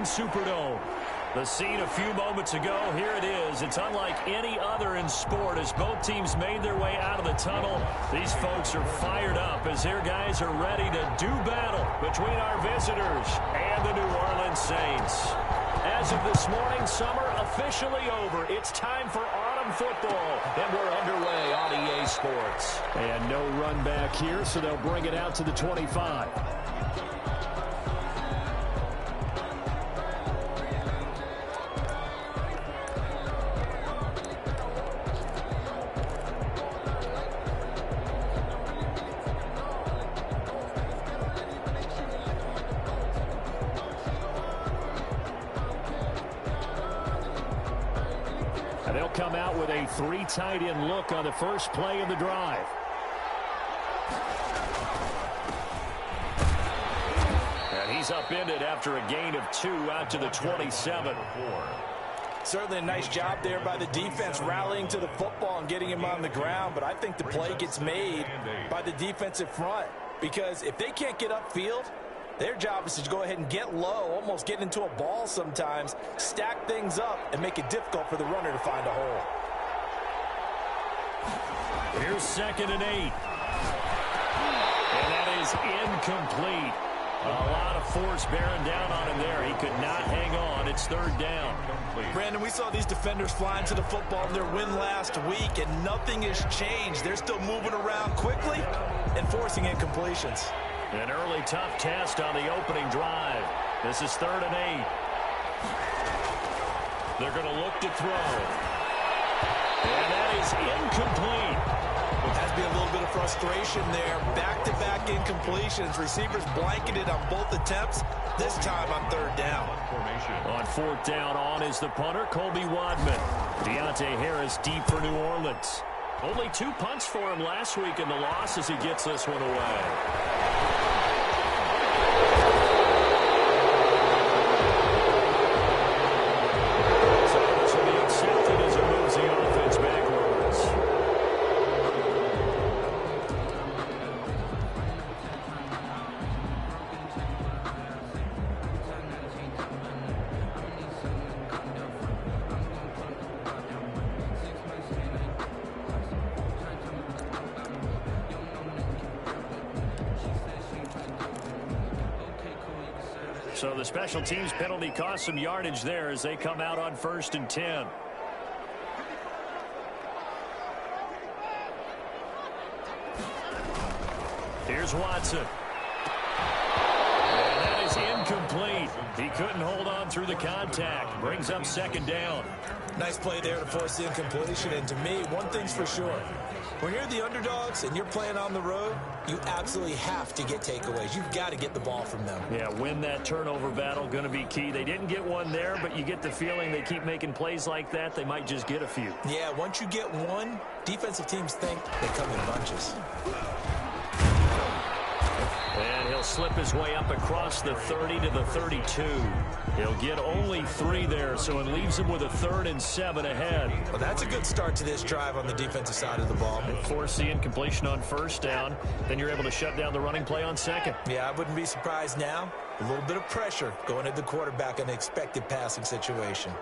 Madden Superdome. The scene a few moments ago, here it is. It's unlike any other in sport as both teams made their way out of the tunnel. These folks are fired up as their guys are ready to do battle between our visitors and the New Orleans Saints. As of this morning, summer officially over. It's time for autumn football, and we're underway on EA Sports. And no run back here, so they'll bring it out to the 25. And they'll come out with a 3 tight end look on the first play of the drive. And he's upended after a gain of 2 out to the 27. Certainly a nice job there by the defense rallying to the football and getting him on the ground. But I think the play gets made by the defensive front. Because if they can't get upfield, their job is to go ahead and get low, almost get into a ball sometimes, stack things up, and make it difficult for the runner to find a hole. Here's 2nd and 8. And that is incomplete. A lot of force bearing down on him there. He could not hang on. It's 3rd down. Brandon, we saw these defenders flying to the football in their win last week, and nothing has changed. They're still moving around quickly and forcing incompletions. An early tough test on the opening drive. This is 3rd and 8. They're going to look to throw. And that is incomplete. There has to be a little bit of frustration there. Back-to-back incompletions. Receivers blanketed on both attempts. This time on 3rd down. On 4th down, on is the punter, Colby Wadman. Deontay Harris deep for New Orleans. Only 2 punts for him last week in the loss as he gets this one away. So the special teams penalty cost some yardage there as they come out on 1st and 10. Here's Watson. And that is incomplete. He couldn't hold on through the contact. Brings up 2nd down. Nice play there to force the incompletion. And to me, one thing's for sure. When you're the underdogs and you're playing on the road, you absolutely have to get takeaways. You've got to get the ball from them. Yeah, win that turnover battle, going to be key. They didn't get one there, but you get the feeling they keep making plays like that, they might just get a few. Yeah, once you get one, defensive teams think they come in bunches. And he'll slip his way up across the 30 to the 32. He'll get only 3 there, so it leaves him with a 3rd and 7 ahead. Well, that's a good start to this drive on the defensive side of the ball. And force the incompletion on 1st down. Then you're able to shut down the running play on 2nd. Yeah, I wouldn't be surprised now. A little bit of pressure going at the quarterback in an expected passing situation.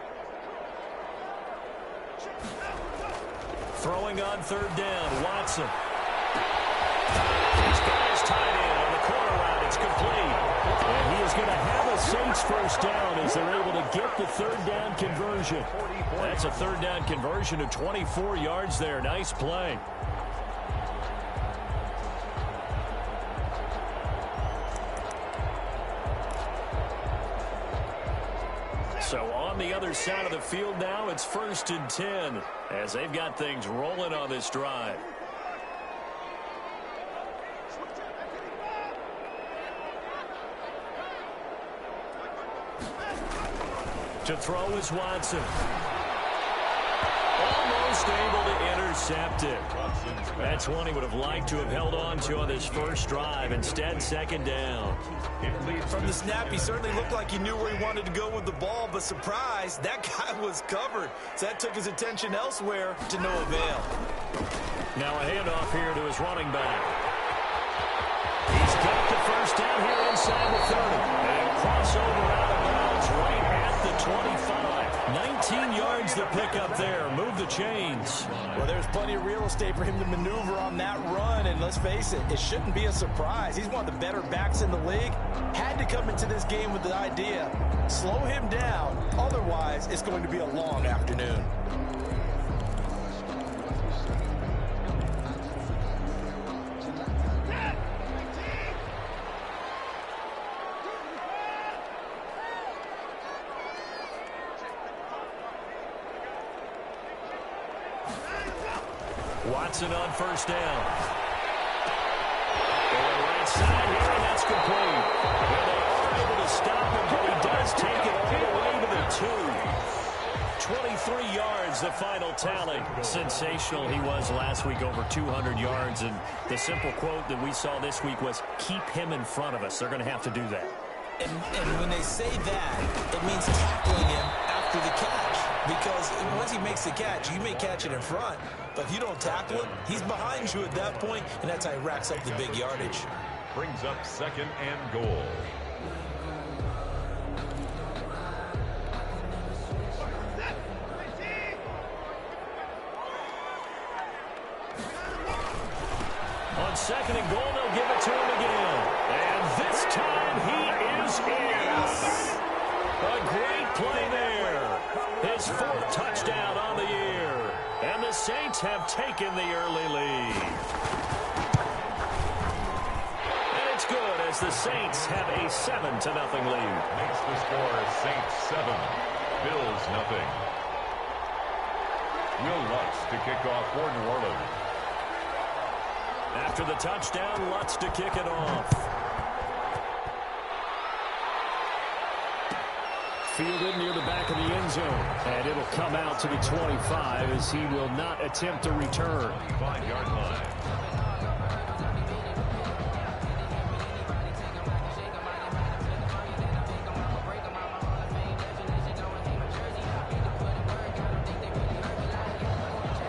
Throwing on 3rd down, Watson. He's got his tight end on the corner route. It's complete. And he is going to have a Saints 1st down as they're able to get the 3rd down conversion. That's a 3rd down conversion of 24 yards there. Nice play. So on the other side of the field now, it's 1st and 10 as they've got things rolling on this drive. To throw is Watson. Almost able to intercept it. That's one he would have liked to have held on to on this first drive. Instead, 2nd down. From the snap, he certainly looked like he knew where he wanted to go with the ball, but surprise, that guy was covered. So that took his attention elsewhere to no avail. Now a handoff here to his running back. He's got the first down here inside the 30. And crossover out of bounds right 14 yards to pick up there. Move the chains. Well, there's plenty of real estate for him to maneuver on that run, and let's face it, it shouldn't be a surprise. He's one of the better backs in the league. Had to come into this game with the idea, slow him down, otherwise it's going to be a long afternoon. Watson on first down. Going right side here, and that's complete. Well, they are able to stop him, but he does take it all the way to the 2. 23 yards, the final tally. Sensational he was last week, over 200 yards. And the simple quote that we saw this week was, keep him in front of us. They're going to have to do that. And when they say that, it means tackling him after the catch. Because once he makes the catch, you may catch it in front. But if you don't tackle him, he's behind you at that point, and that's how he racks up the big yardage. Brings up 2nd and goal. On 2nd and goal, they'll give it to him again. And this time he is in. A great play there. His 4th touchdown on the year. And the Saints have taken the early lead. And it's good as the Saints have a 7-0 lead. Makes the score Saints 7, Bills 0. Will Lutz to kick off for New Orleans. After the touchdown, Lutz to kick it off. Fielded near the back of the end zone. And it'll come out to the 25 as he will not attempt to return. 5-yard line.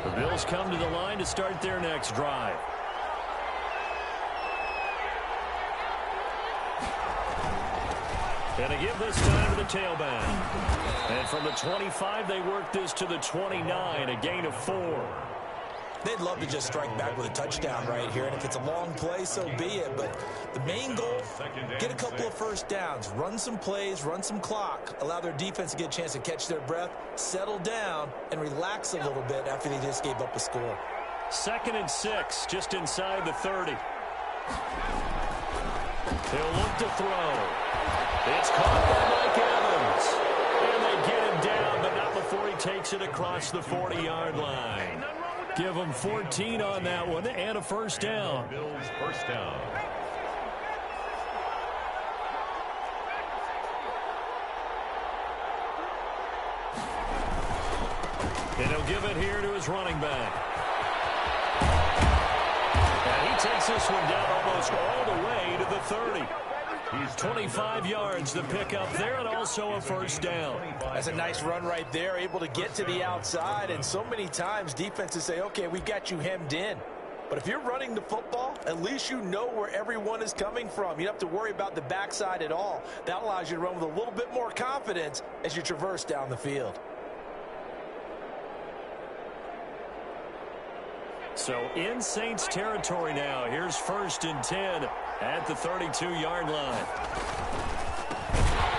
The Bills come to the line to start their next drive. And they give this time to the tailback. And from the 25, they work this to the 29, a gain of 4. They'd love to just strike back with a touchdown right here, and if it's a long play, so be it. But the main goal, get a couple of first downs, run some plays, run some clock, allow their defense to get a chance to catch their breath, settle down, and relax a little bit after they just gave up a score. 2nd and 6, just inside the 30. He'll look to throw. It's caught by Mike Evans. And they get him down, but not before he takes it across the 40-yard line. Give him 14 on that one and a first down. Bills first down. And he'll give it here to his running back. And he takes this one down almost all the way to the 30. He's 25 yards to pick up there and also a first down. That's a nice run right there, able to get to the outside. And so many times defenses say, okay, we've got you hemmed in. But if you're running the football, at least you know where everyone is coming from. You don't have to worry about the backside at all. That allows you to run with a little bit more confidence as you traverse down the field. So in Saints territory now. Here's 1st and 10 at the 32-yard line.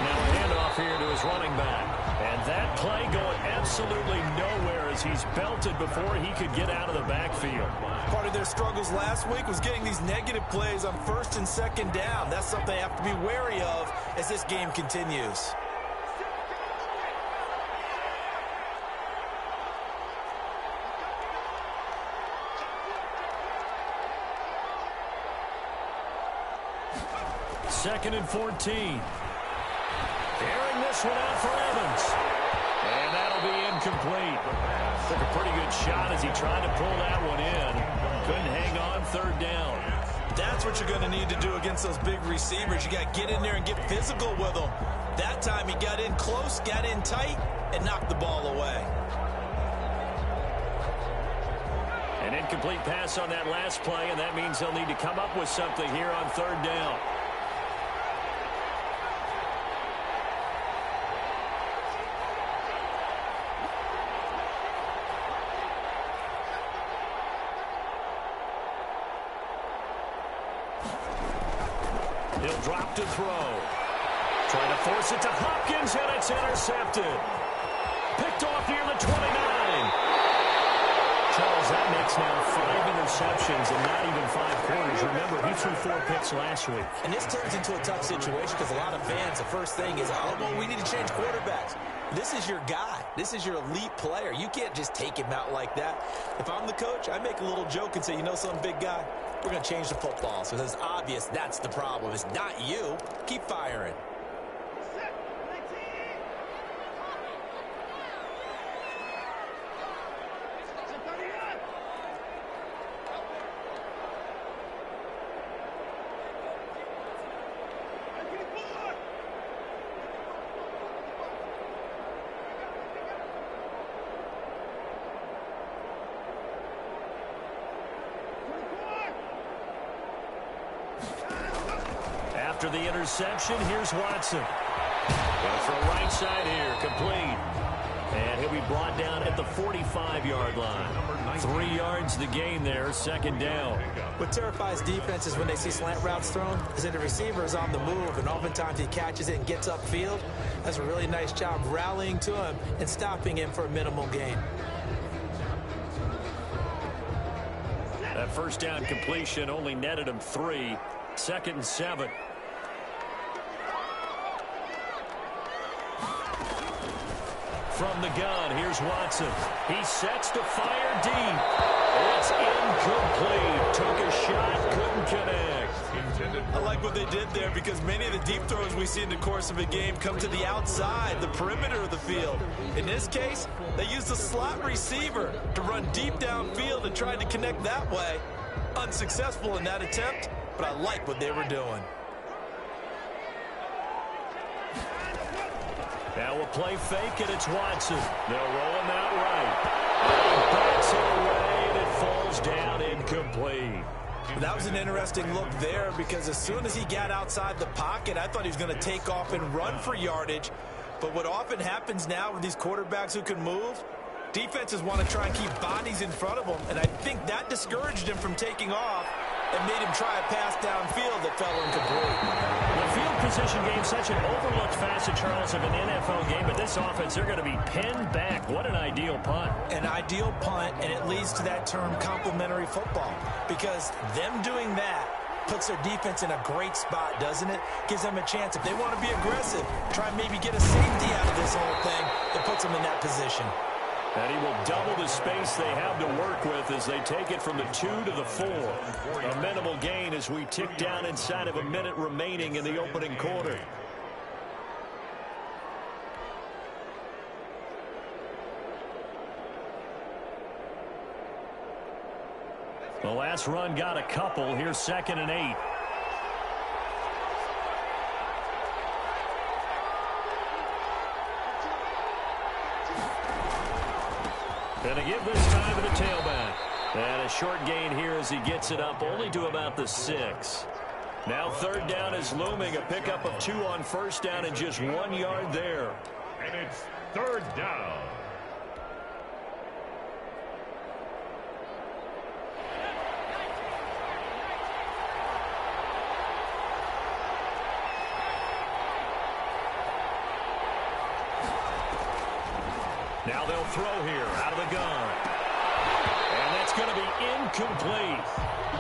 Now a handoff here to his running back. And that play going absolutely nowhere as he's belted before he could get out of the backfield. Part of their struggles last week was getting these negative plays on 1st and 2nd down. That's something they have to be wary of as this game continues. Second and 14. Airing this one out for Evans. And that'll be incomplete. Took a pretty good shot as he tried to pull that one in. Couldn't hang on 3rd down. That's what you're going to need to do against those big receivers. You got to get in there and get physical with them. That time he got in close, got in tight, and knocked the ball away. An incomplete pass on that last play, and that means they'll need to come up with something here on 3rd down. He'll drop to throw. Trying to force it to Hopkins, and it's intercepted. Picked off near the 29. Charles, that makes now 5 interceptions in not even 5 quarters. Remember, he threw 4 picks last week. And this turns into a tough situation because a lot of fans, the first thing is, oh, well, we need to change quarterbacks. This is your guy. This is your elite player. You can't just take him out like that. If I'm the coach, I make a little joke and say, you know something, big guy? We're going to change the football. So it's obvious that's the problem. It's not you. Keep firing. After the interception, here's Watson. Goes for a right side here, complete. And he'll be brought down at the 45-yard line. 3 yards the gain there, second down. What terrifies defenses when they see slant routes thrown is that the receiver is on the move, and oftentimes he catches it and gets upfield. That's a really nice job rallying to him and stopping him for a minimal gain. That first down completion only netted him 3. 2nd and 7. From the gun, here's Watson. He sets to fire deep. It's incomplete. Took a shot, couldn't connect. I like what they did there because many of the deep throws we see in the course of a game come to the outside, the perimeter of the field. In this case, they used the slot receiver to run deep downfield and tried to connect that way. Unsuccessful in that attempt, but I like what they were doing. Now we'll play fake, and it's Watson. They'll roll him out right. And he backs it away, and it falls down incomplete. That was an interesting look there because as soon as he got outside the pocket, I thought he was going to take off and run for yardage. But what often happens now with these quarterbacks who can move, defenses want to try and keep bodies in front of them, and I think that discouraged him from taking off and made him try a pass downfield that fell incomplete. The field position game, such an overlooked facet, Charles, of an NFL game, but this offense, they're going to be pinned back. What an ideal punt. An ideal punt, and it leads to that term complementary football, because them doing that puts their defense in a great spot, doesn't it? Gives them a chance. If they want to be aggressive, try and maybe get a safety out of this whole thing, it puts them in that position. And he will double the space they have to work with as they take it from the 2 to the 4. A minimal gain as we tick down inside of a minute remaining in the opening quarter. The last run got a couple. Here's 2nd and 8. Going to give this time to the tailback. And a short gain here as he gets it up only to about the 6. Now 3rd down is looming. A pickup of 2 on 1st down and just 1 yard there. And it's 3rd down. Now they'll throw here out of the gun. And that's going to be incomplete.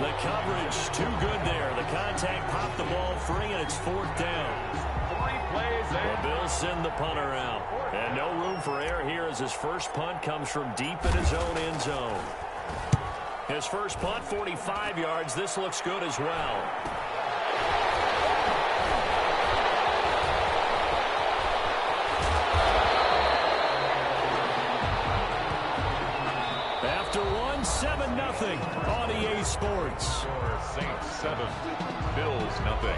The coverage too good there. The contact popped the ball free, and it's 4th down. 3 plays The Bills send the punter out. And no room for error here as his first punt comes from deep in his own end zone. His first punt, 45 yards. This looks good as well. After 7-0 on EA Sports. Saints 7, Bills 0.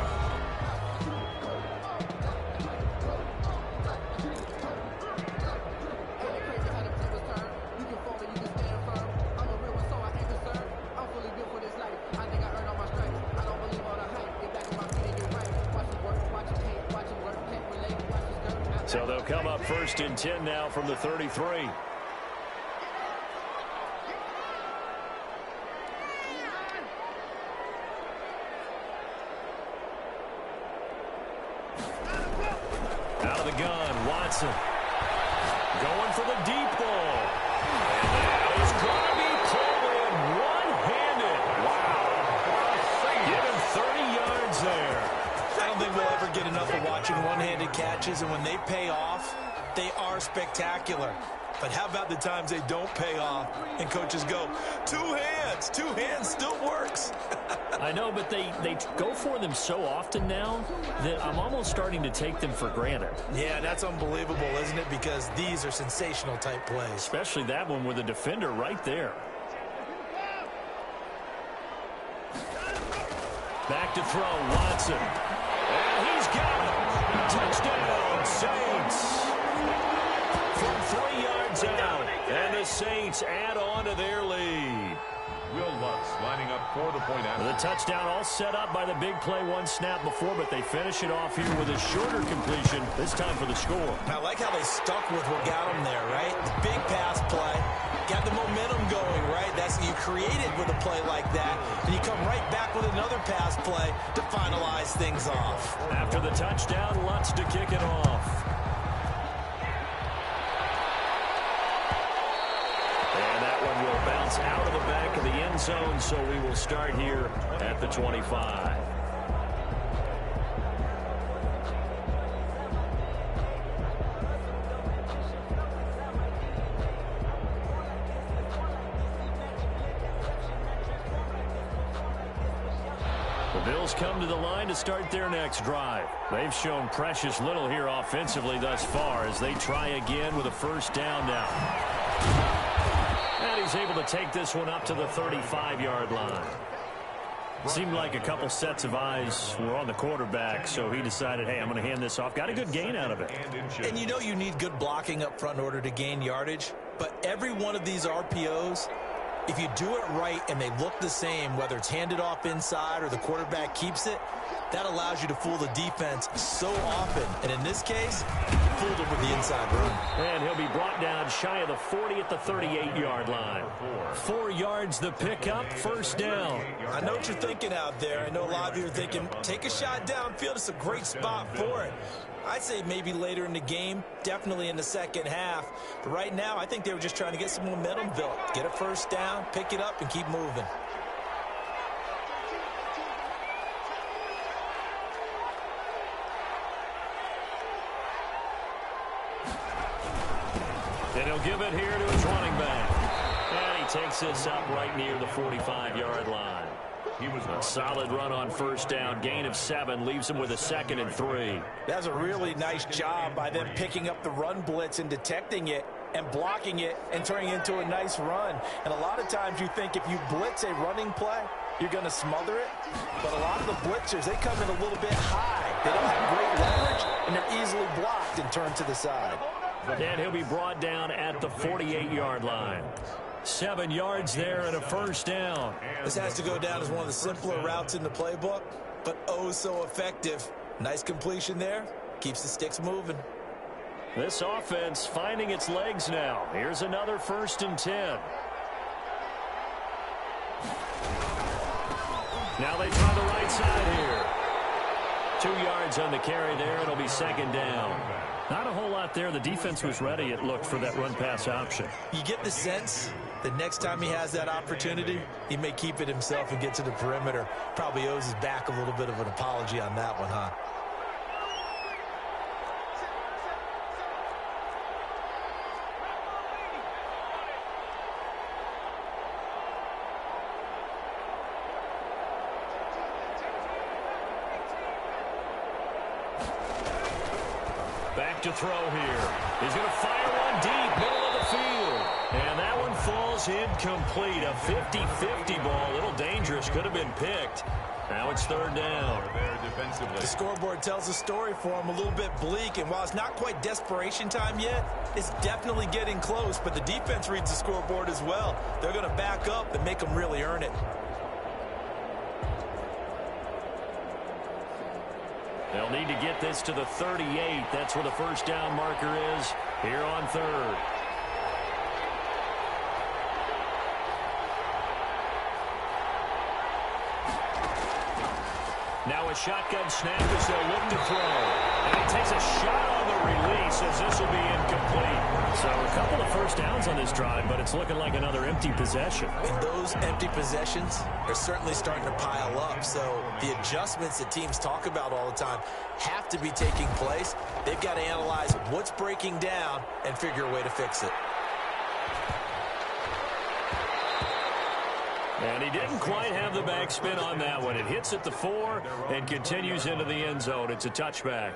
So they'll come up 1st and 10 now from the 33. the gun. Watson going for the deep ball. And that is going to be pulled in one-handed. Wow. Give him 30 yards there. I don't think we'll ever get enough of watching one-handed catches, and when they pay off, they are spectacular. But how about the times they don't pay off and coaches go, two hands still works. I know, but they go for them so often now that I'm almost starting to take them for granted. Yeah, that's unbelievable, isn't it? Because these are sensational type plays. Especially that one with a defender right there. Back to throw, Watson. And he's got it. Touchdown, Saints. From 3 yards out. And the Saints add on to their lead. Will Lutz lining up for the point after. The touchdown all set up by the big play one snap before, but they finish it off here with a shorter completion, this time for the score. I like how they stuck with what got them there, right? The big pass play, got the momentum going, right? That's you create it with a play like that, and you come right back with another pass play to finalize things off. After the touchdown, Lutz to kick it off. And that one will bounce out of the back of the end zone, so we will start here at the 25. The Bills come to the line to start their next drive. They've shown precious little here offensively thus far as they try again with a first down now. And he's able to take this one up to the 35-yard line. Seemed like a couple sets of eyes were on the quarterback, so he decided, hey, I'm going to hand this off. Got a good gain out of it. And you know you need good blocking up front in order to gain yardage, but every one of these RPOs, if you do it right and they look the same, whether it's handed off inside or the quarterback keeps it, that allows you to fool the defense so often. And in this case, fooled him with the inside run. And he'll be brought down shy of the 40 at the 38-yard line. 4 yards the pickup, first down. I know what you're thinking out there. I know a lot of you are thinking, take a shot downfield. It's a great spot for it. I'd say maybe later in the game, definitely in the second half. But right now, I think they were just trying to get some momentum built. Get a first down, pick it up, and keep moving. And he'll give it here to his running back. And he takes this up right near the 45-yard line. He was a solid run on first down. Gain of 7 leaves him with a 2nd and 3. That's a really nice job by them picking up the run blitz and detecting it and blocking it and turning it into a nice run. And a lot of times you think if you blitz a running play, you're going to smother it. But a lot of the blitzers, they come in a little bit high. They don't have great leverage, and they're easily blocked and turned to the side. And he'll be brought down at the 48-yard line. 7 yards there and a first down. This has to go down as one of the simpler routes in the playbook, but oh so effective. Nice completion there. Keeps the sticks moving. This offense finding its legs now. Here's another 1st and 10. Now they try the right side here. 2 yards on the carry there. It'll be 2nd down. Not a whole lot there. The defense was ready, it looked, for that run-pass option. You get the sense that next time he has that opportunity, he may keep it himself and get to the perimeter. Probably owes his back a little bit of an apology on that one, huh? Back to throw here. He's going to fire one deep, middle of the field. And that one falls incomplete. A 50-50 ball. A little dangerous. Could have been picked. Now it's 3rd down. The scoreboard tells a story for him, a little bit bleak. And while it's not quite desperation time yet, it's definitely getting close. But the defense reads the scoreboard as well. They're going to back up and make them really earn it. They'll need to get this to the 38. That's where the first down marker is here on 3rd. Now a shotgun snap as they'll look to throw. And he takes a shot on the release as this will be incomplete. So a couple of first downs on this drive, but it's looking like another empty possession. And those empty possessions are certainly starting to pile up. So the adjustments that teams talk about all the time have to be taking place. They've got to analyze what's breaking down and figure a way to fix it. And he didn't quite have the backspin on that one. It hits at the 4 and continues into the end zone. It's a touchback.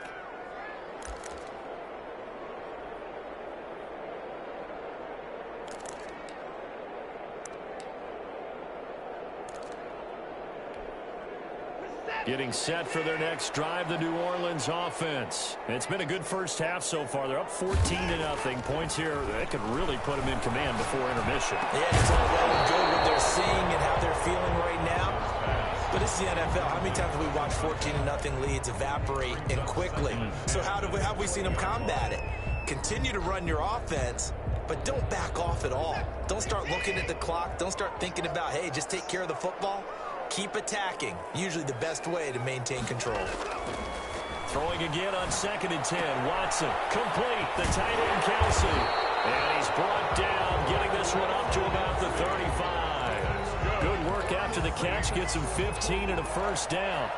Getting set for their next drive, the New Orleans offense. It's been a good first half so far. They're up 14-0. Points here, that could really put them in command before intermission. Yeah, it's all well and good what they're seeing and how they're feeling right now. But this is the NFL. How many times have we watched 14-0 leads evaporate and quickly? So how have we seen them combat it? Continue to run your offense, but don't back off at all. Don't start looking at the clock. Don't start thinking about, hey, just take care of the football. Keep attacking. Usually the best way to maintain control. Throwing again on 2nd and 10. Watson, complete. The tight end, Kelsey. And he's brought down, getting this one up to about the 35. Good work after the catch. Gets him 15 and a first down.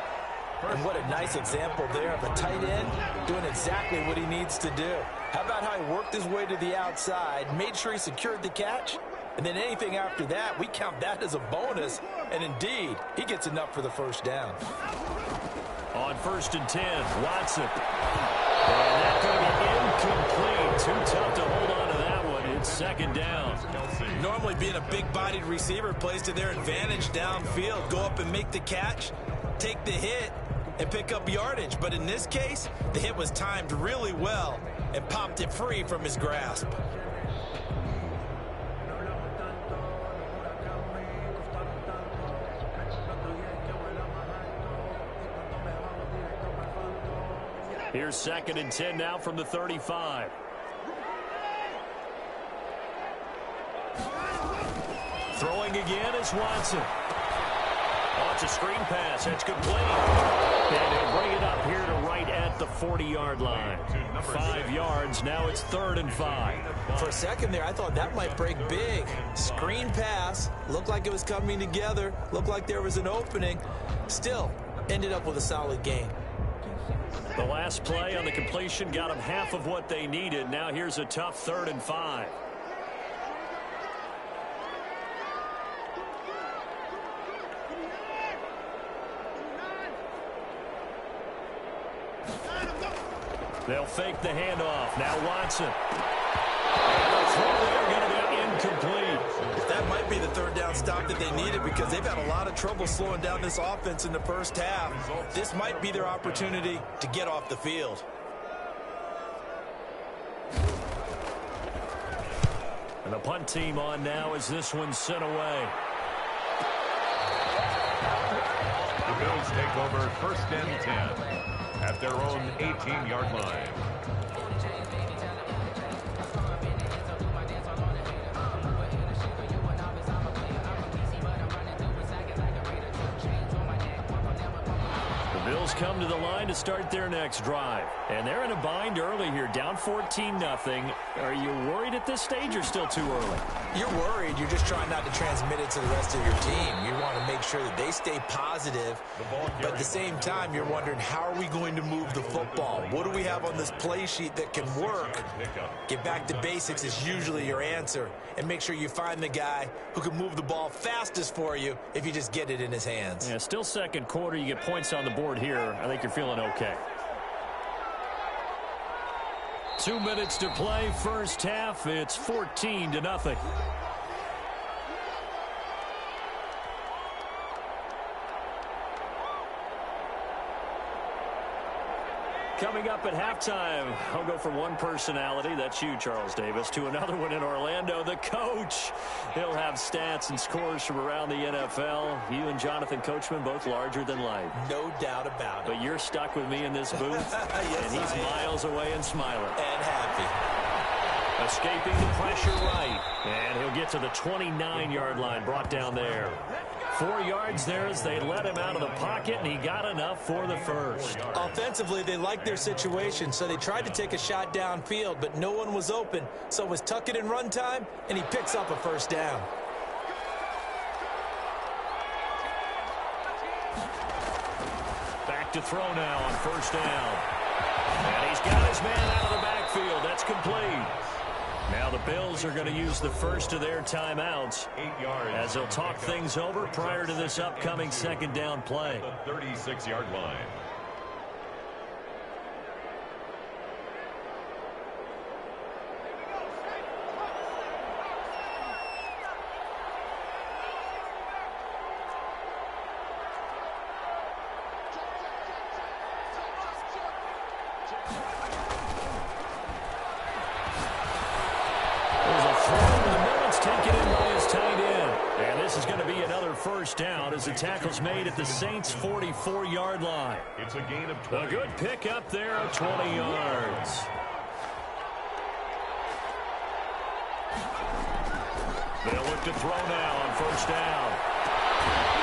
And what a nice example there of a tight end doing exactly what he needs to do. How about how he worked his way to the outside, made sure he secured the catch, and then anything after that, we count that as a bonus. And indeed, he gets enough for the first down. On 1st and 10, Watson. And that's going to be incomplete. Too tough to hold on to that one. It's 2nd down. Normally being a big-bodied receiver plays to their advantage downfield. Go up and make the catch, take the hit, and pick up yardage. But in this case, the hit was timed really well and popped it free from his grasp. Here's 2nd and 10 now from the 35. Throwing again is Watson. Oh, it's a screen pass. That's complete. And he'll bring it up here to right at the 40-yard line. 5 yards. Now it's 3rd and 5. For a second there, I thought that might break big. Screen pass. Looked like it was coming together. Looked like there was an opening. Still, ended up with a solid gain. The last play on the completion got them half of what they needed. Now here's a tough 3rd and 5. They'll fake the handoff. Now Watson. And the throw there going to be incomplete. That might be the 3rd down stop that they needed because they've had a lot of trouble slowing down this offense in the first half. This might be their opportunity to get off the field. And the punt team on now as this one's sent away. The Bills take over 1st and 10 at their own 18-yard line. Bills come to the line to start their next drive. And they're in a bind early here, down 14-0. Are you worried at this stage or still too early? You're worried. You're just trying not to transmit it to the rest of your team. You want to make sure that they stay positive. But at the same time, you're wondering, how are we going to move the football? What do we have on this play sheet that can work? Get back to basics is usually your answer. And make sure you find the guy who can move the ball fastest for you if you just get it in his hands. Yeah, still 2nd quarter. You get points on the board here. I think you're feeling okay. 2 minutes to play. First half. It's 14-0. Coming up at halftime, I'll go from one personality, that's you, Charles Davis, to another one in Orlando, the coach. He'll have stats and scores from around the NFL. You and Jonathan Coachman, both larger than life. No doubt about it. But you're stuck with me in this booth, yes, and he's miles away and smiling. And happy. Escaping the pressure right, and he'll get to the 29-yard line, brought down there. 4 yards there as they let him out of the pocket, and he got enough for the first. Offensively, they liked their situation, so they tried to take a shot downfield, but no one was open. So it was tuck it and run time, and he picks up a first down. Back to throw now on first down. And he's got his man out of the backfield. That's complete. Now the Bills are going to use the first of their timeouts 8 yards as they'll talk things over prior to this upcoming second down play. The 36-yard line. First down as the tackle's made at the Saints' 44-yard line. It's a gain of 20. A good pick up there of 20 yards. They'll look to throw now on first down.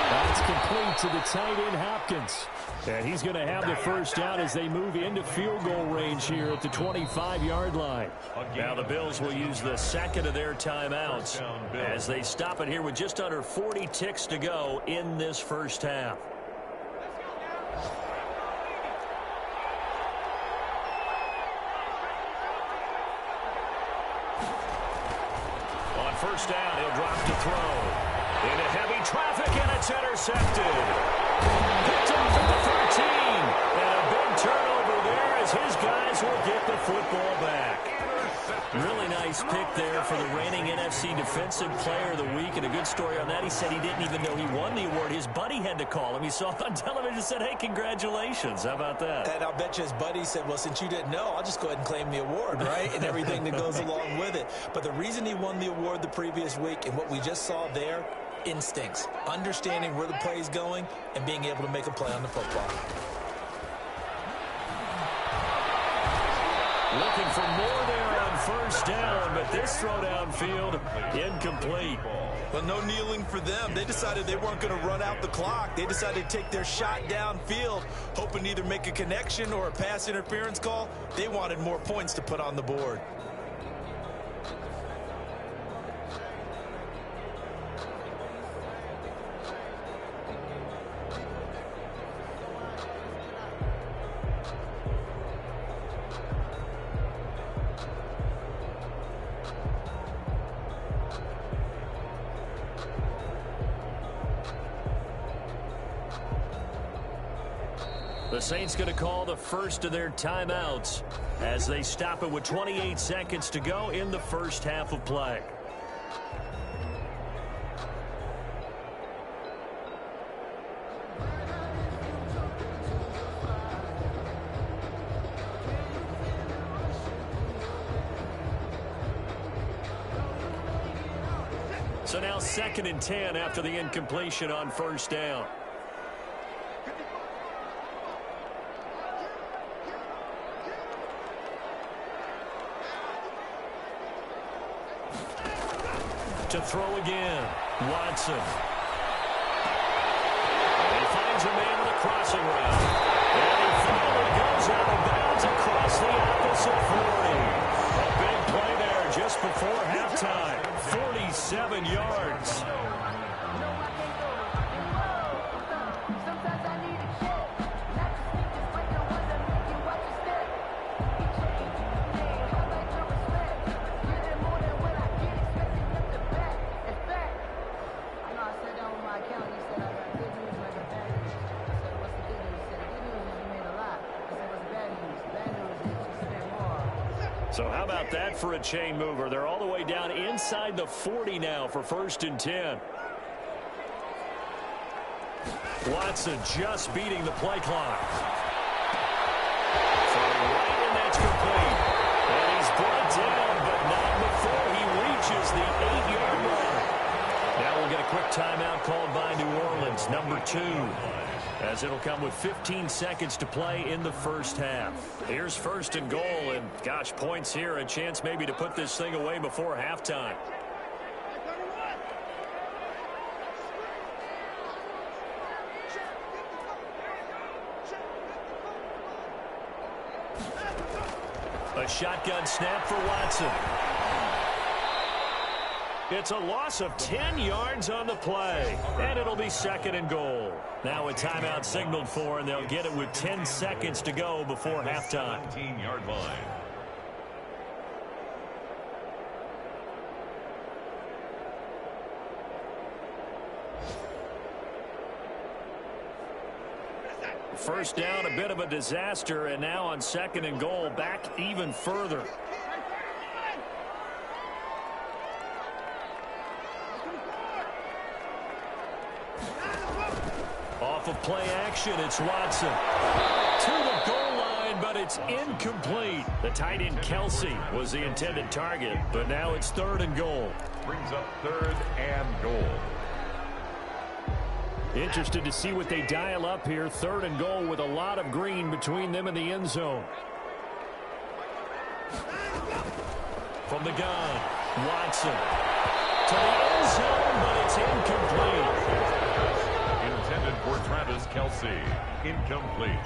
That's complete to the tight end, Hopkins. And he's going to have the first down as they move into field goal range here at the 25-yard line. Now the Bills will use the second of their timeouts as they stop it here with just under 40 ticks to go in this first half. On first down, he'll drop to throw. Into heavy traffic, and it's intercepted. Picked up at the 13. And a big turnover there as his guys will get the football back. Really nice pick there for the reigning NFC Defensive Player of the Week. And a good story on that. He said he didn't even know he won the award. His buddy had to call him. He saw it on television and said, hey, congratulations. How about that? And I'll bet you his buddy said, well, since you didn't know, I'll just go ahead and claim the award, right? And everything that goes along with it. But the reason he won the award the previous week and what we just saw there, instincts, understanding where the play is going, and being able to make a play on the football. Looking for more there on first down, but this throw downfield incomplete. Well, no kneeling for them. They decided they weren't going to run out the clock. They decided to take their shot downfield, hoping to either make a connection or a pass interference call. They wanted more points to put on the board. The Saints going to call the first of their timeouts as they stop it with 28 seconds to go in the first half of play. So now 2nd and 10 after the incompletion on first down. To throw again, Watson. And he finds a man with a crossing route. And he finally goes out of bounds across the opposite 40. A big play there just before halftime. 47 yards. So how about that for a chain mover? They're all the way down inside the 40 now for 1st and 10. Watson just beating the play clock. Throwing right, and that's complete. And he's brought down, but not before he reaches the 8-yard line. Now we'll get a quick timeout called by New Orleans, number 2. As it'll come with 15 seconds to play in the first half. Here's 1st and goal, and gosh, points here, a chance maybe to put this thing away before halftime. A shotgun snap for Watson. It's a loss of 10 yards on the play, and it'll be 2nd and goal. Now a timeout signaled for, and they'll get it with 10 seconds to go before halftime. 17-yard line. First down, a bit of a disaster, and now on 2nd and goal, back even further. Off of play action, it's Watson. To the goal line, but it's incomplete. The tight end Kelsey was the intended target, but now it's 3rd and goal. Brings up 3rd and goal. Interested to see what they dial up here. 3rd and goal with a lot of green between them and the end zone. From the gun, Watson. To the end zone, but it's incomplete. Intended for Travis Kelsey. Incomplete.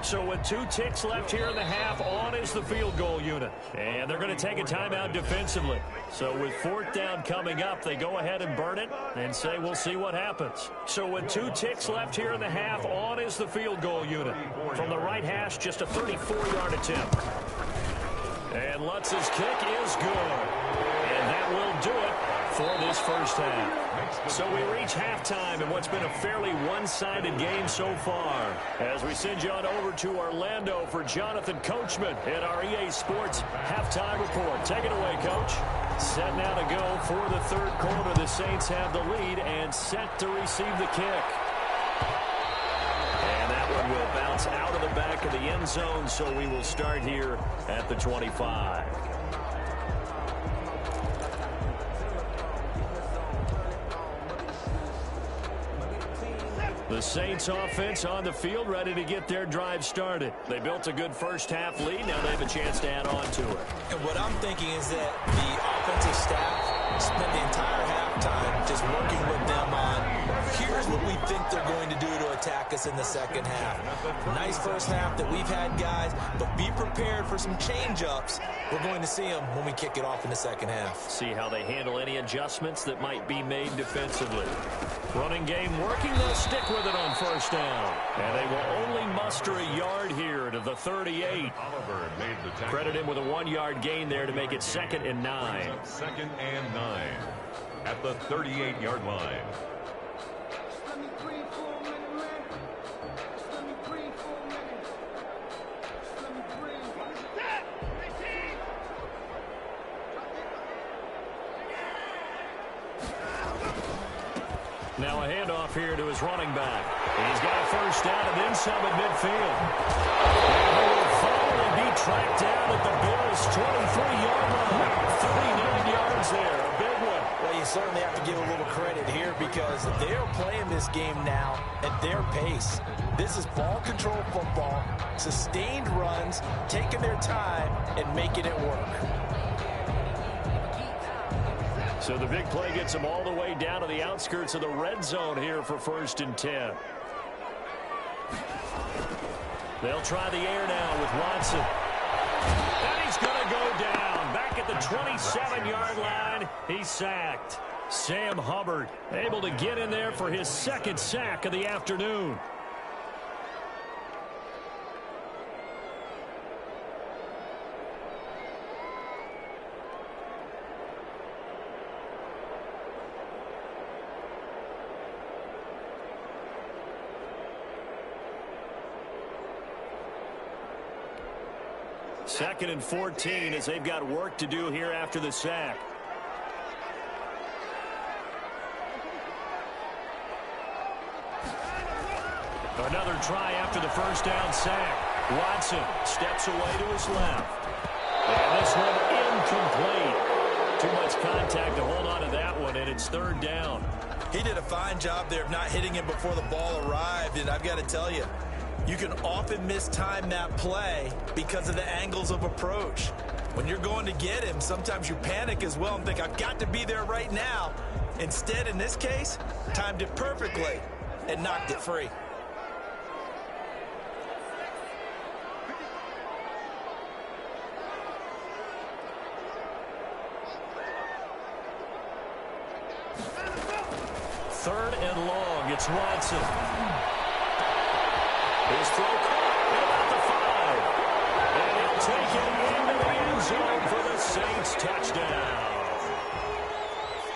So with 2 ticks left here in the half, on is the field goal unit. And they're going to take a timeout defensively. So with 4th down coming up, they go ahead and burn it and say we'll see what happens. So with 2 ticks left here in the half, on is the field goal unit. From the right hash, just a 34-yard attempt. And Lutz's kick is good. And that will do it for this first half. So we reach halftime in what's been a fairly one-sided game so far. As we send you on over to Orlando for Jonathan Coachman in our EA Sports Halftime Report. Take it away, Coach. Set now to go for the 3rd quarter. The Saints have the lead and set to receive the kick. And that one will bounce out of the back of the end zone, so we will start here at the 25. The Saints offense on the field, ready to get their drive started. They built a good first half lead. Now they have a chance to add on to it. And what I'm thinking is that the offensive staff spent the entire halftime just working with them on, here's what we think they're going to do to attack us in the second half. Nice first half that we've had, guys, but be prepared for some change-ups. We're going to see them when we kick it off in the second half. See how they handle any adjustments that might be made defensively. Running game working, they'll stick with it on first down. And they will only muster a yard here to the 38. Oliver made the tackle. Credit him with a 1-yard gain there to make it 2nd and 9. 2nd and 9 at the 38-yard line. Now a handoff here to his running back. He's got a first down and then some at midfield. And he will finally be tracked down at the Bills' 23-yard line. 39 yards there, a big one. Well, you certainly have to give a little credit here because they're playing this game now at their pace. This is ball control football, sustained runs, taking their time and making it work. So the big play gets them all the way down to the outskirts of the red zone here for 1st and 10. They'll try the air now with Watson. And he's going to go down. Back at the 27-yard line, he's sacked. Sam Hubbard able to get in there for his 2nd sack of the afternoon. Second and 14 as they've got work to do here after the sack. Another try after the first down sack. Watson steps away to his left. And this one incomplete. Too much contact to hold on to that one, and it's 3rd down. He did a fine job there of not hitting him before the ball arrived, and I've got to tell you, you can often mistime that play because of the angles of approach. When you're going to get him, sometimes you panic as well and think, I've got to be there right now. Instead, in this case, timed it perfectly and knocked it free. 3rd and long. It's Watson. His throw caught at about the 5. And he'll take it into the end zone for the Saints touchdown.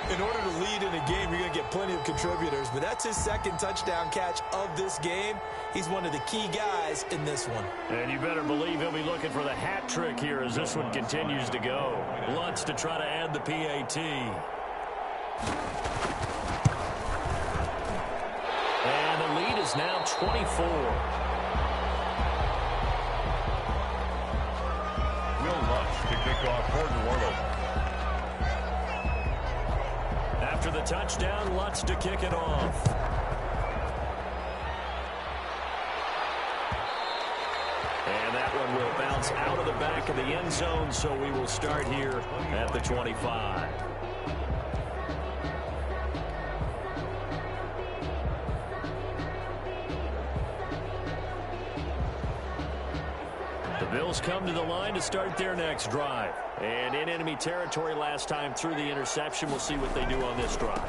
In order to lead in a game, you're going to get plenty of contributors, but that's his 2nd touchdown catch of this game. He's one of the key guys in this one. And you better believe he'll be looking for the hat trick here as this one continues to go. Lutz to try to add the PAT. And the lead is now 24. Will Lutz to kick off for New Orleans. After the touchdown, Lutz to kick it off. And that one will bounce out of the back of the end zone, so we will start here at the 25. The Bills come to the line to start their next drive. And in enemy territory last time through the interception. We'll see what they do on this drive.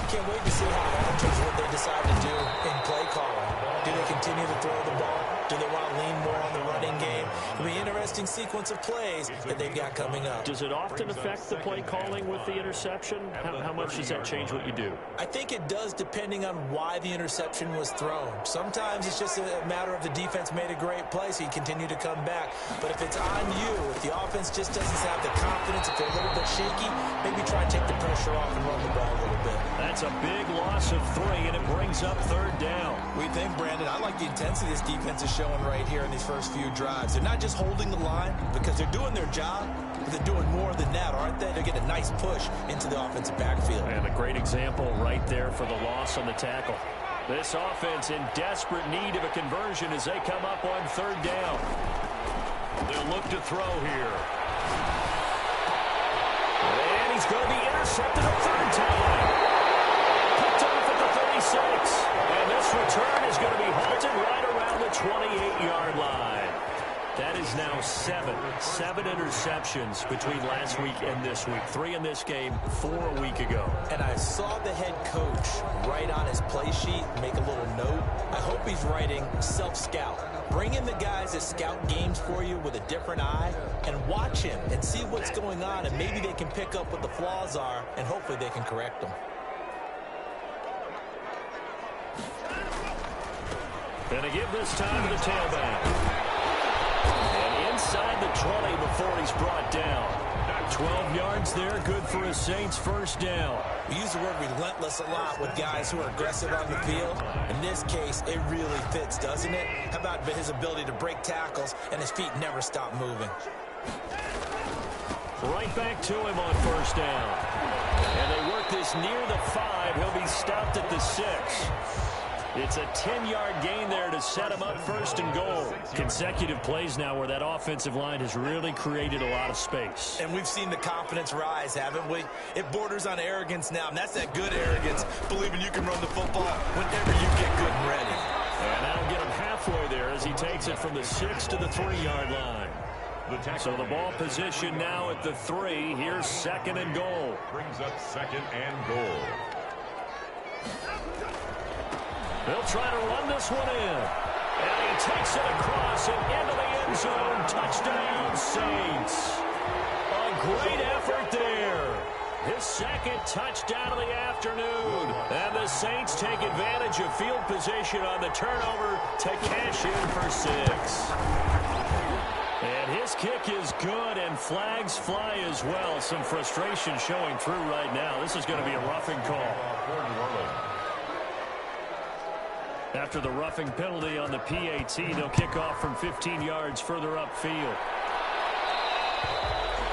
Can't wait to see how alters what they decide to do in play calling. Do they continue to throw the ball? Do they want to lean more on the running game? It'll be an interesting sequence of plays that they've got coming up. Does it often affect the play calling with the interception? How much does that change what you do? I think it does, depending on why the interception was thrown. Sometimes it's just a matter of the defense made a great play, so you continue to come back. But if it's on you, if the offense just doesn't have the confidence, if they're a little bit shaky, maybe try and take the pressure off and run the ball a little bit. That's a big loss of 3, and it brings up 3rd down. What do you think, Brandon? I like the intensity this defense is showing right here in these first few drives. They're not just holding the line because they're doing their job, but they're doing more than that, aren't they? They're getting a nice push into the offensive backfield. And a great example right there for the loss on the tackle. This offense in desperate need of a conversion as they come up on 3rd down. They'll look to throw here. And he's going to be intercepted a 3rd time. Picked off at the 36. And this return is going to be halted right around the 28-yard line. That is now 7 interceptions between last week and this week. 3 in this game, 4 a week ago. And I saw the head coach write on his play sheet, make a little note. I hope he's writing self-scout. Bring in the guys that scout games for you with a different eye and watch him and see what's going on, and maybe they can pick up what the flaws are, and hopefully they can correct them. Gonna give this time to the tailback. And inside the 20 before he's brought down. 12 yards there, good for a Saints 1st down. We use the word relentless a lot with guys who are aggressive on the field. In this case, it really fits, doesn't it? How about his ability to break tackles and his feet never stop moving? Right back to him on 1st down. And they work this near the 5. He'll be stopped at the 6. It's a 10-yard gain there to set him up 1st and goal. Consecutive plays now where that offensive line has really created a lot of space. And we've seen the confidence rise, haven't we? It borders on arrogance now, and that's that good arrogance, believing you can run the football whenever you get good and ready. And that'll get him halfway there as he takes it from the 6 to the 3-yard line. So the ball position now at the 3. Here's 2nd and goal. Brings up 2nd and goal. They'll try to run this one in. And he takes it across and into the end zone. Touchdown, Saints. A great effort there. His 2nd touchdown of the afternoon. And the Saints take advantage of field position on the turnover to cash in for 6. And his kick is good, and flags fly as well. Some frustration showing through right now. This is going to be a roughing call. After the roughing penalty on the PAT, they'll kick off from 15 yards further upfield.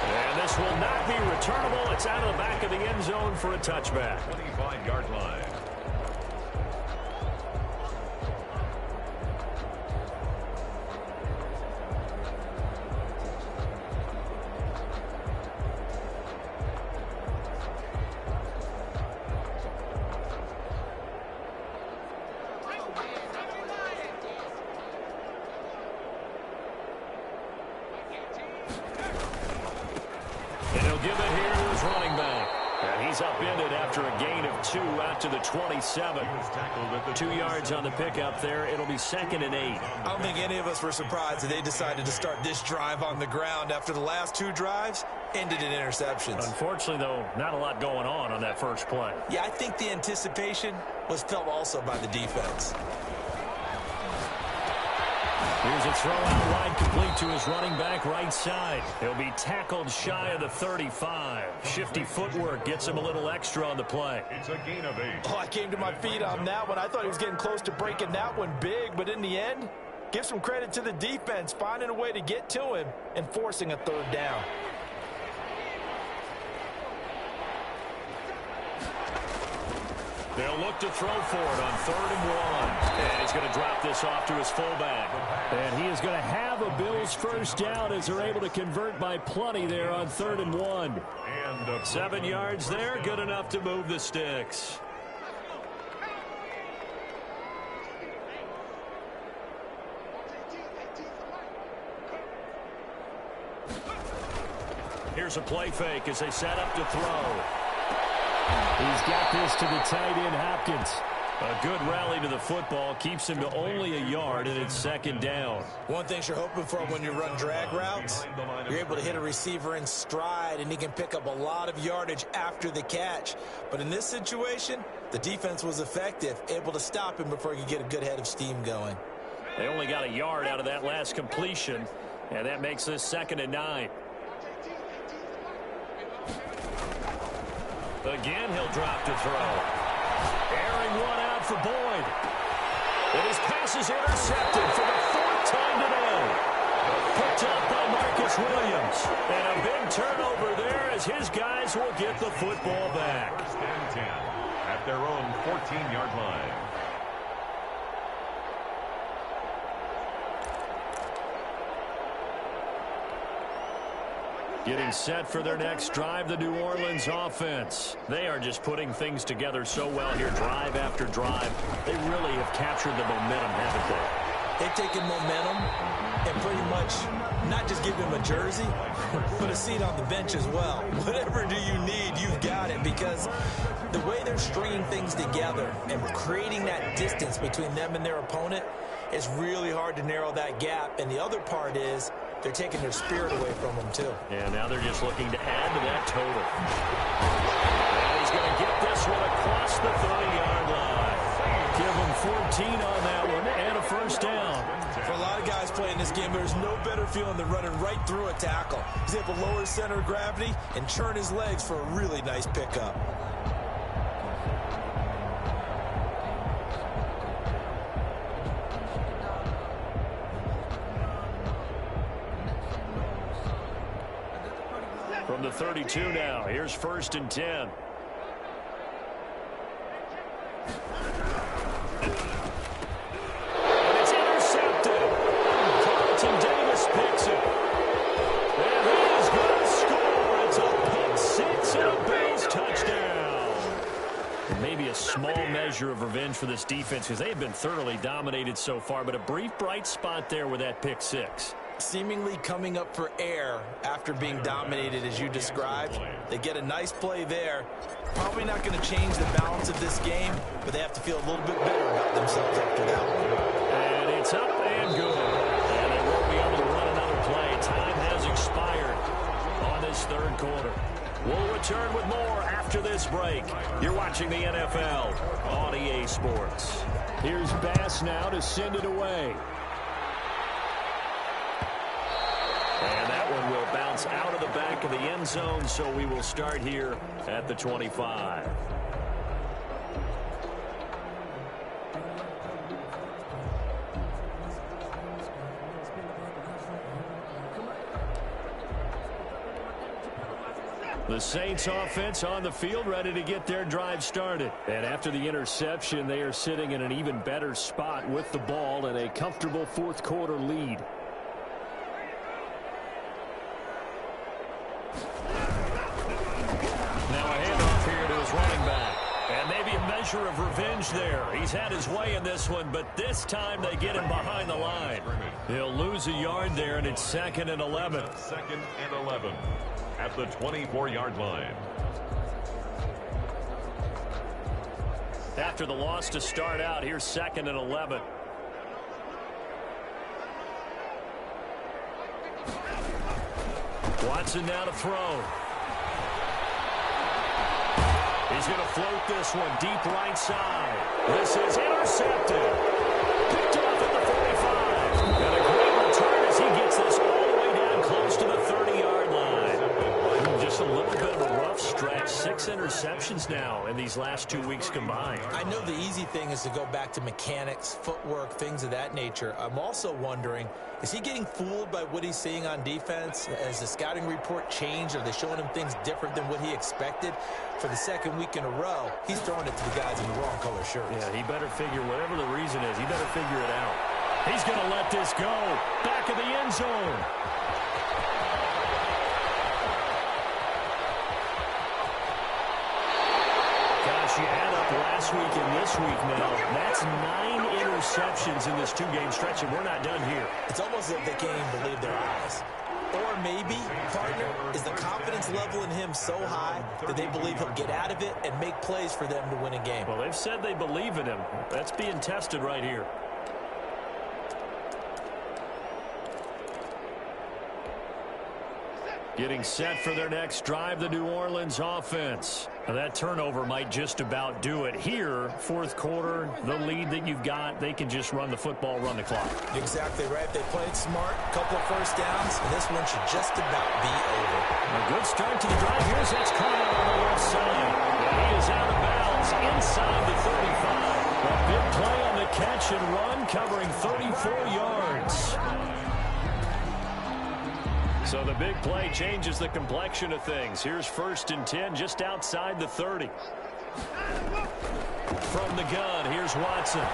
And this will not be returnable. It's out of the back of the end zone for a touchback. 25-yard line. plays upended after a gain of 2 out to the 27. 2 yards on the pickup there. It'll be 2nd and 8. I don't think any of us were surprised that they decided to start this drive on the ground after the last 2 drives ended in interceptions. Unfortunately, though, not a lot going on that first play. Yeah, I think the anticipation was felt also by the defense. Here's a throw out wide, complete to his running back right side. He'll be tackled shy of the 35. Shifty footwork gets him a little extra on the play. It's a gain of 8. Oh, I came to my feet on that one. I thought he was getting close to breaking that one big, but in the end, give some credit to the defense, finding a way to get to him and forcing a 3rd down. They'll look to throw for it on 3rd and 1. And he's going to drop this off to his fullback. And he is going to have a Bills first down as they're able to convert by plenty there on 3rd and 1. And 7 yards there, good enough to move the sticks. Here's a play fake as they set up to throw. He's got this to the tight end, Hopkins. A good rally to the football, keeps him to only a yard, and it's 2nd down. One thing you're hoping for when you run drag routes, you're able to hit a receiver in stride, and he can pick up a lot of yardage after the catch. But in this situation, the defense was effective, able to stop him before he could get a good head of steam going. They only got a yard out of that last completion, and that makes this 2nd and 9. Again, he'll drop to throw. Airing one out for Boyd. And his pass is intercepted for the 4th time today. Picked up by Marcus Williams. And a big turnover there as his guys will get the football back. 1st and 10 at their own 14-yard line. Getting set for their next drive, the New Orleans offense. They are just putting things together so well here, drive after drive. They really have captured the momentum, haven't they? They've taken momentum and pretty much not just give him a jersey, but a seat on the bench as well. Whatever do you need, you've got it, because the way they're stringing things together and creating that distance between them and their opponent, it's really hard to narrow that gap. And the other part is they're taking their spirit away from them, too. Yeah, now they're just looking to add to that total. And he's going to get this one across the 30-yard line. Give him 14 on that one and a first down. For a lot of guys playing this game, there's no better feeling than running right through a tackle. He's able to lower his center of gravity and churn his legs for a really nice pickup. From the 32 now, here's 1st and 10. And it's intercepted. Carlton Davis picks it. And he's going to score. It's a pick 6 and a Bills touchdown. And maybe a small measure of revenge for this defense because they've been thoroughly dominated so far, but a brief bright spot there with that pick 6. Seemingly coming up for air after being dominated as you described. They get a nice play there. Probably not going to change the balance of this game, but they have to feel a little bit better about themselves after that one. And it's up and good. And they won't be able to run another play. Time has expired on this 3rd quarter. We'll return with more after this break. You're watching the NFL on EA Sports. Here's Bass now to send it away. And that one will bounce out of the back of the end zone, so we will start here at the 25. The Saints offense on the field, ready to get their drive started. And after the interception, they are sitting in an even better spot with the ball and a comfortable 4th quarter lead. Running back. And maybe a measure of revenge there. He's had his way in this one, but this time they get him behind the line. He'll lose a yard there, and it's 2nd and 11. 2nd and 11 at the 24-yard line. after the loss to start out. Here's 2nd and 11. Watson now to throw. He's going to float this one deep right side. This is intercepted. Picked off at the 45. And a great return as he gets this all the way down close to the 30-yard line. Just a little bit of a rough stretch. 6 interceptions now in these last 2 weeks combined. I know the easy thing is to go back to mechanics, footwork, things of that nature. I'm also wondering, is he getting fooled by what he's seeing on defense? Has the scouting report changed? Are they showing him things different than what he expected? For the 2nd week in a row, he's throwing it to the guys in the wrong color shirts. Yeah, he better figure, whatever the reason is, he better figure it out. He's going to let this go. Back of the end zone. Gosh, you add up last week and this week now. That's 9 interceptions in this 2-game stretch, and we're not done here. It's almost as if they can't even believe their eyes. Or maybe, partner, is the confidence level in him so high that they believe he'll get out of it and make plays for them to win a game. Well, they've said they believe in him. That's being tested right here. Getting set for their next drive, the New Orleans offense. Now that turnover might just about do it. Here, 4th quarter, the lead that you've got, they can just run the football, run the clock. Exactly right. They played smart, a couple of first downs, and this one should just about be over. A good start to the drive. Here's X-Conrad on the left side. And he is out of bounds inside the 35. A big play on the catch and run, covering 34 yards. So the big play changes the complexion of things. Here's 1st and 10 just outside the 30. From the gun, here's Watson.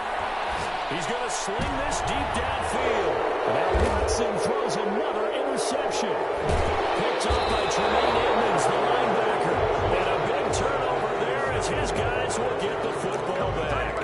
He's going to sling this deep downfield. Now Watson throws another interception. Picked up by Tremaine Edmonds, the linebacker. And a big turnover there as his guys will get the football back.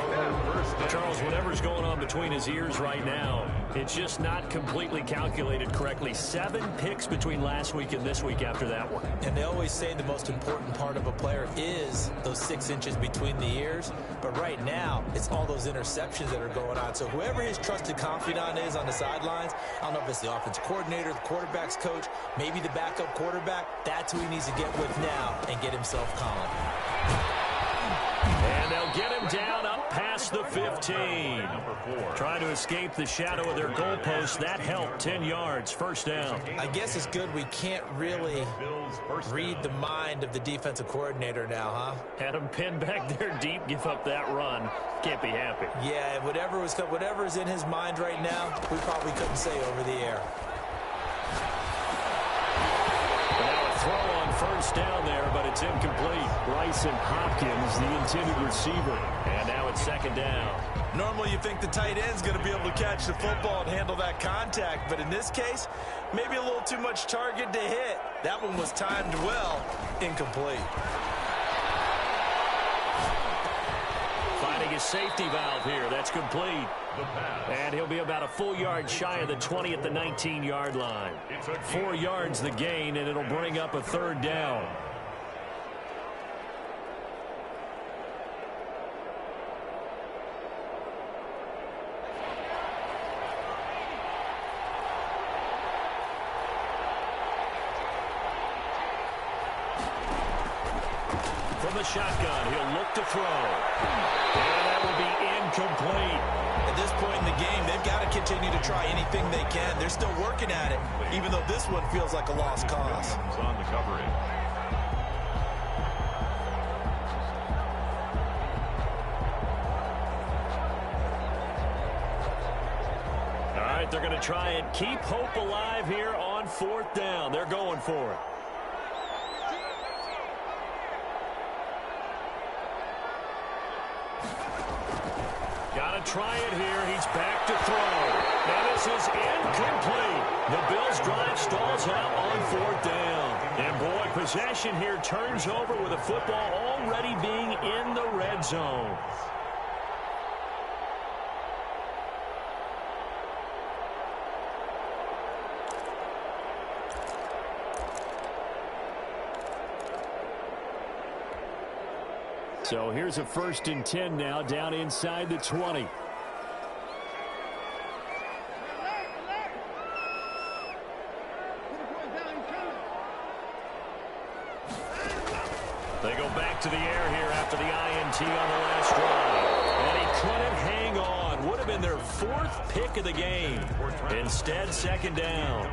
Charles, whatever's going on between his ears right now, it's just not completely calculated correctly. 7 picks between last week and this week after that one. And they always say the most important part of a player is those 6 inches between the ears. But right now, it's all those interceptions that are going on. So whoever his trusted confidant is on the sidelines, I don't know if it's the offensive coordinator, the quarterback's coach, maybe the backup quarterback, that's who he needs to get with now and get himself calm. And they'll get him down up past the 15. Trying to escape the shadow of their goalpost. That helped. 10 yards. 1st down. I guess it's good we can't really read the mind of the defensive coordinator now, huh? Had him pinned back there deep. Give up that run. Can't be happy. Yeah, whatever's in his mind right now, we probably couldn't say over the air. Now a throw on 1st down there, but it's incomplete. Bryson Hopkins, the intended receiver. And now it's 2nd down. Normally you think the tight end's going to be able to catch the football and handle that contact, but in this case, maybe a little too much target to hit. That one was timed well, incomplete. Finding his safety valve here. That's complete. And he'll be about a full yard shy of the 20 at the 19-yard line. 4 yards the gain, and it'll bring up a 3rd down. From the shotgun, he'll look to throw. And that will be incomplete. At this point in the game, they've got to continue to try anything they can. They're still working at it, even though this one feels like a lost cause. On the covering. All right, they're going to try and keep hope alive here on 4th down. They're going for it. Got to try it here. He's back to throw. Now this is incomplete. The Bills' drive stalls out on 4th down. And boy, possession here turns over with the football already being in the red zone. So here's a 1st and 10 now, down inside the 20. They go back to the air here after the INT on the last drive. And he couldn't hang on. Would have been their 4th pick of the game. Instead, 2nd down.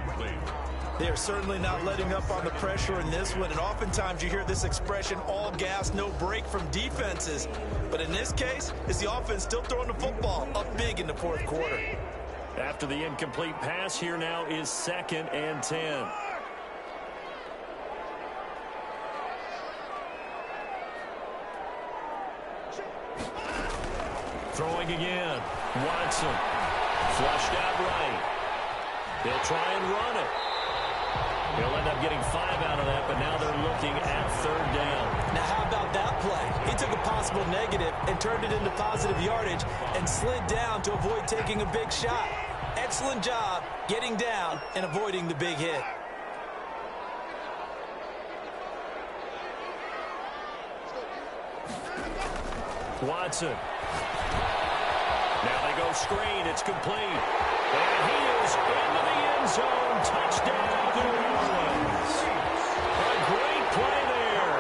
They are certainly not letting up on the pressure in this one. And oftentimes you hear this expression, all gas, no break from defenses. But in this case, it's the offense still throwing the football up big in the 4th quarter. After the incomplete pass, here now is 2nd and 10. Throwing again. Watson. Flushed out right. They'll try and run it. He'll end up getting 5 out of that, but now they're looking at 3rd down. Now, how about that play? He took a possible negative and turned it into positive yardage and slid down to avoid taking a big shot. Excellent job getting down and avoiding the big hit. Watson. Now they go screen. It's complete. And he is into the end zone. Touchdown, New Orleans. A great play there.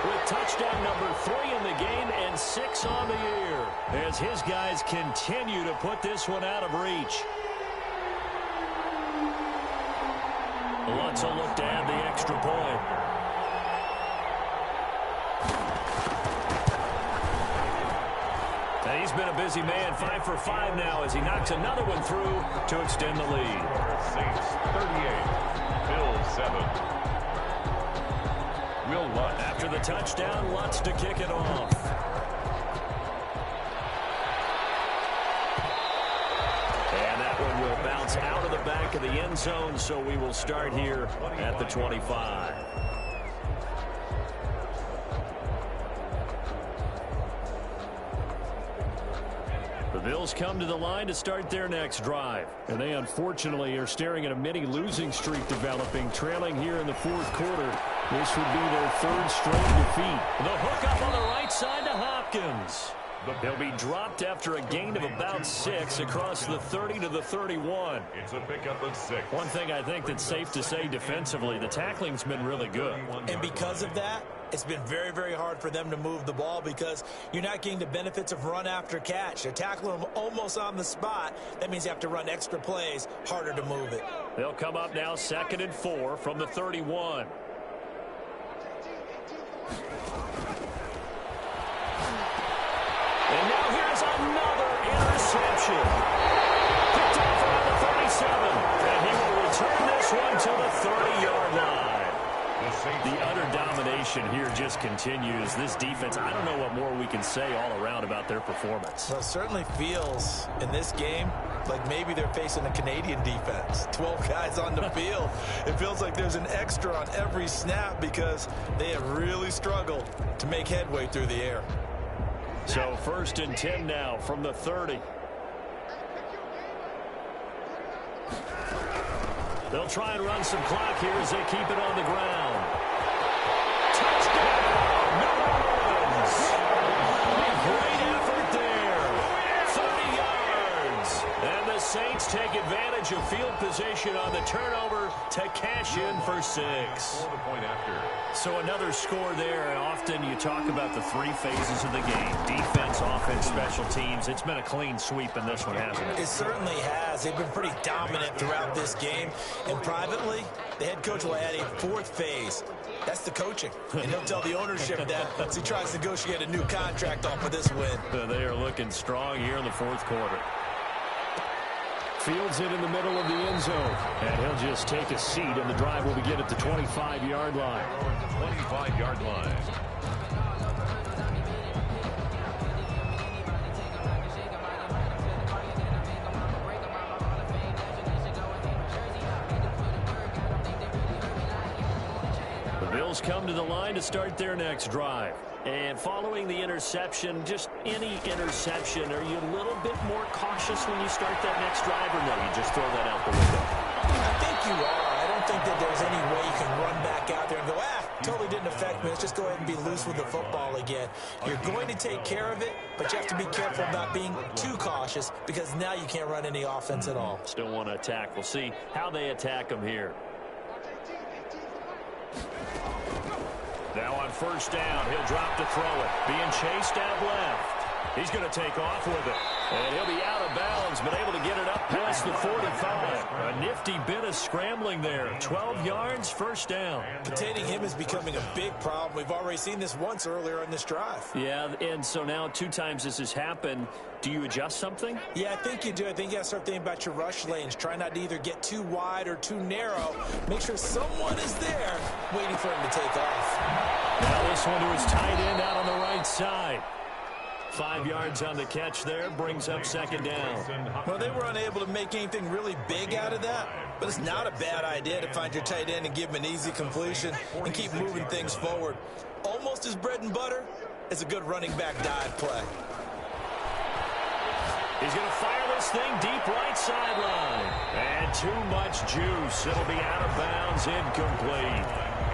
With touchdown number 3 in the game and 6 on the year. As his guys continue to put this one out of reach. Lutz will look to add the extra point. He's been a busy man, 5 for 5 now as he knocks another one through to extend the lead. Saints 38, Bills 7. Will Lutz. After the touchdown, Lutz to kick it off. And that one will bounce out of the back of the end zone, so we will start here at the 25. The Bills come to the line to start their next drive. And they unfortunately are staring at a mini losing streak developing, trailing here in the 4th quarter. This would be their 3rd straight defeat. The hook up on the right side to Hopkins. He'll be dropped after a gain of about 6 across the 30 to the 31. It's a pickup of 6. One thing I think that's safe to say defensively, the tackling's been really good. And because of that, it's been very, very hard for them to move the ball because you're not getting the benefits of run after catch. They're tackling them almost on the spot. That means you have to run extra plays, harder to move it. They'll come up now 2nd and 4 from the 31. And now here's another interception. Picked off around the 37. And he will return this one to the 30-yard line. The utter domination here just continues. This defense, I don't know what more we can say all around about their performance. Well, it certainly feels in this game like maybe they're facing a Canadian defense. 12 guys on the field. It feels like there's an extra on every snap because they have really struggled to make headway through the air. So 1st and 10 now from the 30. They'll try and run some clock here as they keep it on the ground. Touchdown, New Orleans. Great effort there. 30 yards. And the Saints take advantage of field position on the turnover to cash in for 6. The point after. So another score there, and often you talk about the 3 phases of the game. Defense, offense, special teams. It's been a clean sweep in this one, hasn't it? It certainly has. They've been pretty dominant throughout this game. And privately, the head coach will add a 4th phase. That's the coaching. And he'll tell the ownership that as he tries to negotiate a new contract off of this win. They are looking strong here in the 4th quarter. Fields it in the middle of the end zone. And he'll just take a seat, and the drive will begin at the 25-yard line. 25-yard line. The Bills come to the line to start their next drive. And following the interception, just any interception, are you a little bit more cautious when you start that next drive, or no, you just throw that out the window? I think you are. I don't think that there's any way you can run back out there and go, totally didn't affect me. Let's just go ahead and be loose with the football again. You're going to take care of it, but you have to be careful about being too cautious because now you can't run any offense at all. Still want to attack. We'll see how they attack them here. Now on first down, he'll drop to throw it. Being chased out left. He's going to take off with it. And he'll be out of bounds, but able to get it up past the 45. A nifty bit of scrambling there. 12 yards, first down. Containing him is becoming a big problem. We've already seen this once earlier in this drive. Yeah, and so now 2 times this has happened. Do you adjust something? Yeah, I think you do. I think you got to start thinking about your rush lanes. Try not to either get too wide or too narrow. Make sure someone is there waiting for him to take off. Now this one to his tight end out on the right side. 5 yards on the catch there, brings up second down. Well, they were unable to make anything really big out of that, but it's not a bad idea to find your tight end and give him an easy completion and keep moving things forward. Almost as bread and butter as a good running back dive play. He's going to fire this thing deep right sideline. And too much juice. It'll be out of bounds, incomplete.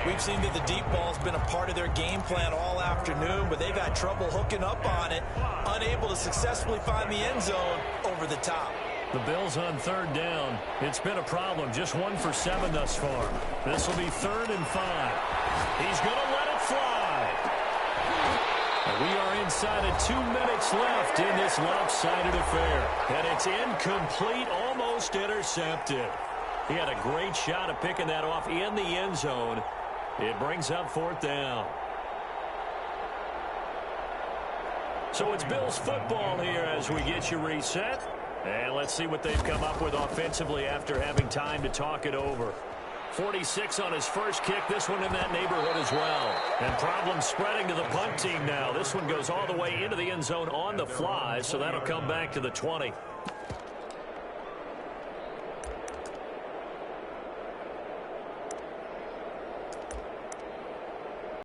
We've seen that the deep ball's been a part of their game plan all afternoon, but they've had trouble hooking up on it, unable to successfully find the end zone over the top. The Bills on third down. It's been a problem. Just 1 for 7 thus far. This will be 3rd and 5. He's going to let it fly. And we are inside of 2 minutes left in this lopsided affair. And it's incomplete, almost intercepted. He had a great shot at picking that off in the end zone. It brings up 4th down. So it's Bills football here as we get you reset. And let's see what they've come up with offensively after having time to talk it over. 46 on his first kick. This one in that neighborhood as well. And problems spreading to the punt team now. This one goes all the way into the end zone on the fly, so that'll come back to the 20.